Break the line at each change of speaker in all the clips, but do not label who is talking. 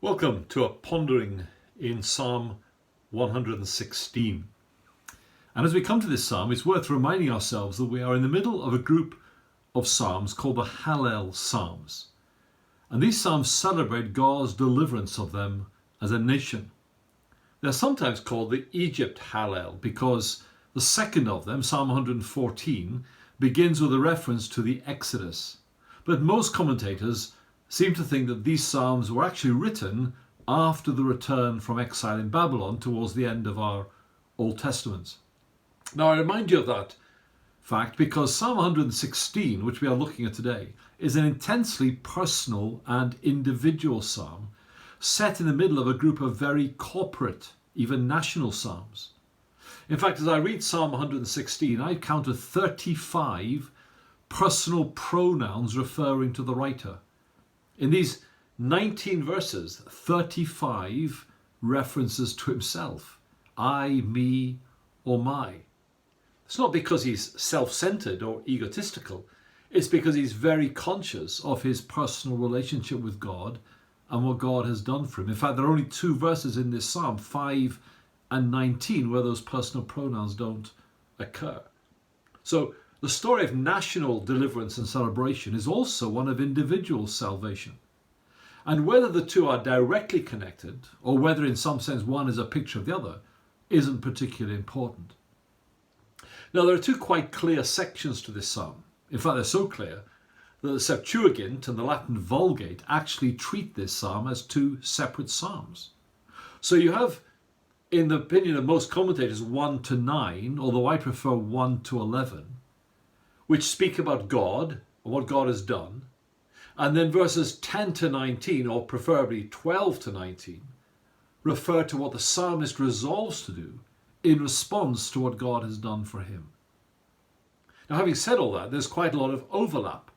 Welcome to a pondering in Psalm 116. And as we come to this psalm, it's worth reminding ourselves that we are in the middle of a group of psalms called the Hallel Psalms. And these psalms celebrate God's deliverance of them as a nation. They're sometimes called the Egypt Hallel because the second of them, Psalm 114, begins with a reference to the Exodus. But most commentators seem to think that these psalms were actually written after the return from exile in Babylon towards the end of our Old Testament. Now I remind you of that fact because Psalm 116, which we are looking at today, is an intensely personal and individual psalm set in the middle of a group of very corporate, even national psalms. In fact, as I read Psalm 116, I counted 35 personal pronouns referring to the writer. In these 19 verses, 35 references to himself. I, me, or my. It's not because he's self-centered or egotistical. It's because he's very conscious of his personal relationship with God and what God has done for him. In fact, there are only two verses in this psalm, 5 and 19, where those personal pronouns don't occur. So the story of national deliverance and celebration is also one of individual salvation. And whether the two are directly connected, or whether in some sense one is a picture of the other, isn't particularly important. Now there are two quite clear sections to this psalm. In fact, they're so clear that the Septuagint and the Latin Vulgate actually treat this psalm as two separate psalms. So you have, in the opinion of most commentators, 1 to 9, although I prefer 1 to 11, which speak about God and what God has done. And then verses 10 to 19, or preferably 12 to 19, refer to what the psalmist resolves to do in response to what God has done for him. Now, having said all that, there's quite a lot of overlap.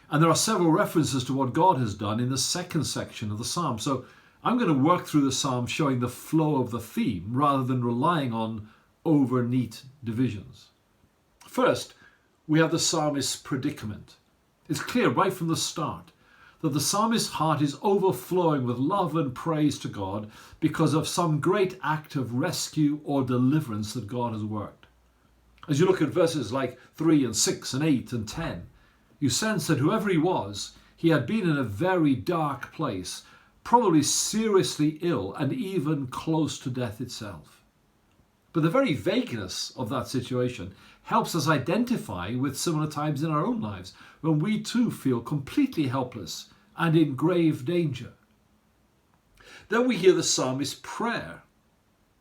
And there are several references to what God has done in the second section of the psalm. So I'm going to work through the psalm showing the flow of the theme rather than relying on over neat divisions. First, we have the psalmist's predicament. It's clear right from the start that the psalmist's heart is overflowing with love and praise to God because of some great act of rescue or deliverance that God has worked. As you look at verses like 3 and 6 and 8 and 10, you sense that whoever he was, he had been in a very dark place, probably seriously ill and even close to death itself. But the very vagueness of that situation helps us identify with similar times in our own lives when we too feel completely helpless and in grave danger. Then we hear the psalmist's prayer.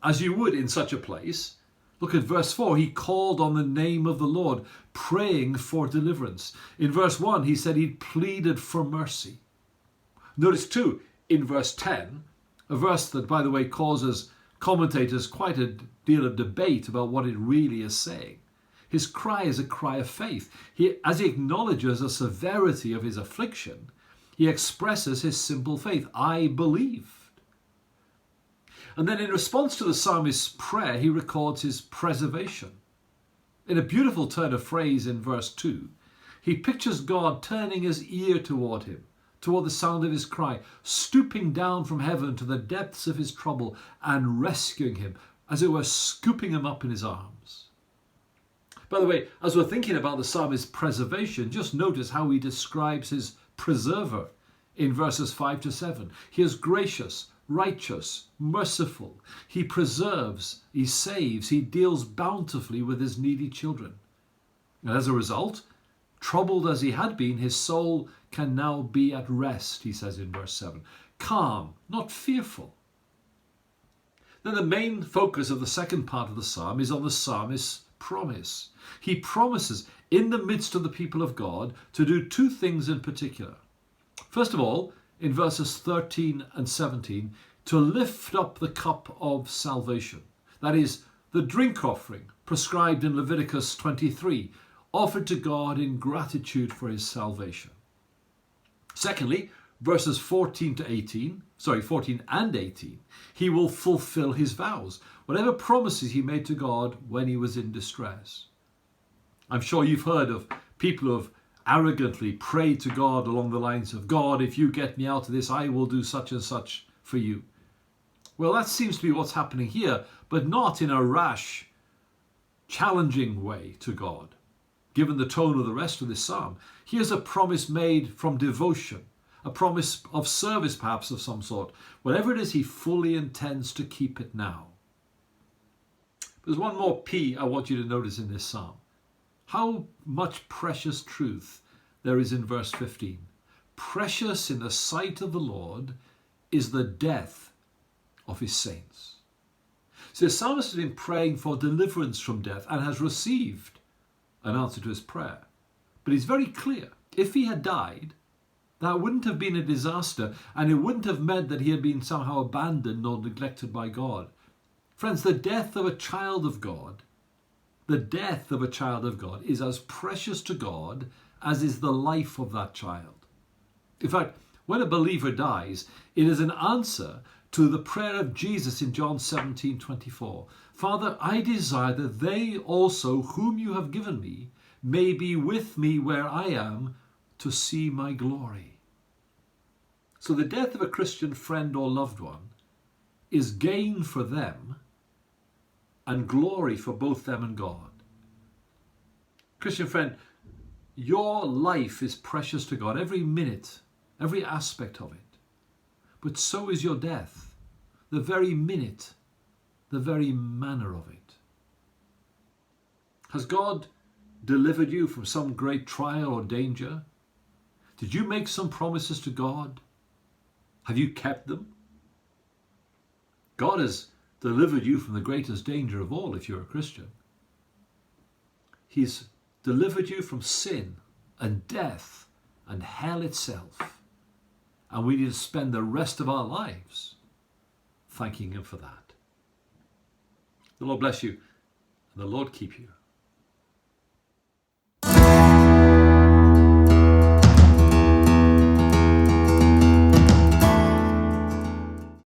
As you would in such a place, look at verse 4, he called on the name of the Lord, praying for deliverance. In verse 1, he said he pleaded for mercy. Notice too, in verse 10, a verse that, by the way, causes commentators quite a deal of debate about what it really is saying. His cry is a cry of faith. As he acknowledges the severity of his affliction, he expresses his simple faith. I believed. And then in response to the psalmist's prayer, he records his preservation. In a beautiful turn of phrase in verse 2, he pictures God turning his ear toward him, toward the sound of his cry, stooping down from heaven to the depths of his trouble and rescuing him, as it were scooping him up in his arms. By the way, as we're thinking about the psalmist's preservation, just notice how he describes his preserver in verses 5 to 7. He is gracious, righteous, merciful. He preserves, he saves, he deals bountifully with his needy children. And as a result, troubled as he had been, his soul can now be at rest, he says in verse 7. Calm, not fearful. Then the main focus of the second part of the psalm is on the psalmist's promise. He promises in the midst of the people of God to do two things in particular. First of all, in verses 13 and 17, to lift up the cup of salvation. That is, the drink offering prescribed in Leviticus 23, offered to God in gratitude for his salvation. Secondly, verses 14 and 18, he will fulfill his vows, whatever promises he made to God when he was in distress. I'm sure you've heard of people who have arrogantly prayed to God along the lines of, God, if you get me out of this, I will do such and such for you. Well, that seems to be what's happening here, but not in a rash, challenging way to God. Given the tone of the rest of this psalm, here's a promise made from devotion, a promise of service perhaps of some sort. Whatever it is, he fully intends to keep it now. There's one more P I want you to notice in this psalm. How much precious truth there is in verse 15. Precious in the sight of the Lord is the death of his saints. So the psalmist has been praying for deliverance from death and has received an answer to his prayer. But he's very clear. If he had died, that wouldn't have been a disaster, and it wouldn't have meant that he had been somehow abandoned or neglected by God. Friends, the death of a child of God, is as precious to God as is the life of that child. In fact, when a believer dies, it is an answer to the prayer of Jesus in John 17:24. Father, I desire that they also whom you have given me may be with me where I am to see my glory. So the death of a Christian friend or loved one is gain for them and glory for both them and God. Christian friend, your life is precious to God, every minute, every aspect of it. But so is your death, the very minute, the very manner of it. Has God delivered you from some great trial or danger? Did you make some promises to God? Have you kept them? God has delivered you from the greatest danger of all if you're a Christian. He's delivered you from sin and death and hell itself. And we need to spend the rest of our lives thanking him for that. The Lord bless you and the Lord keep you.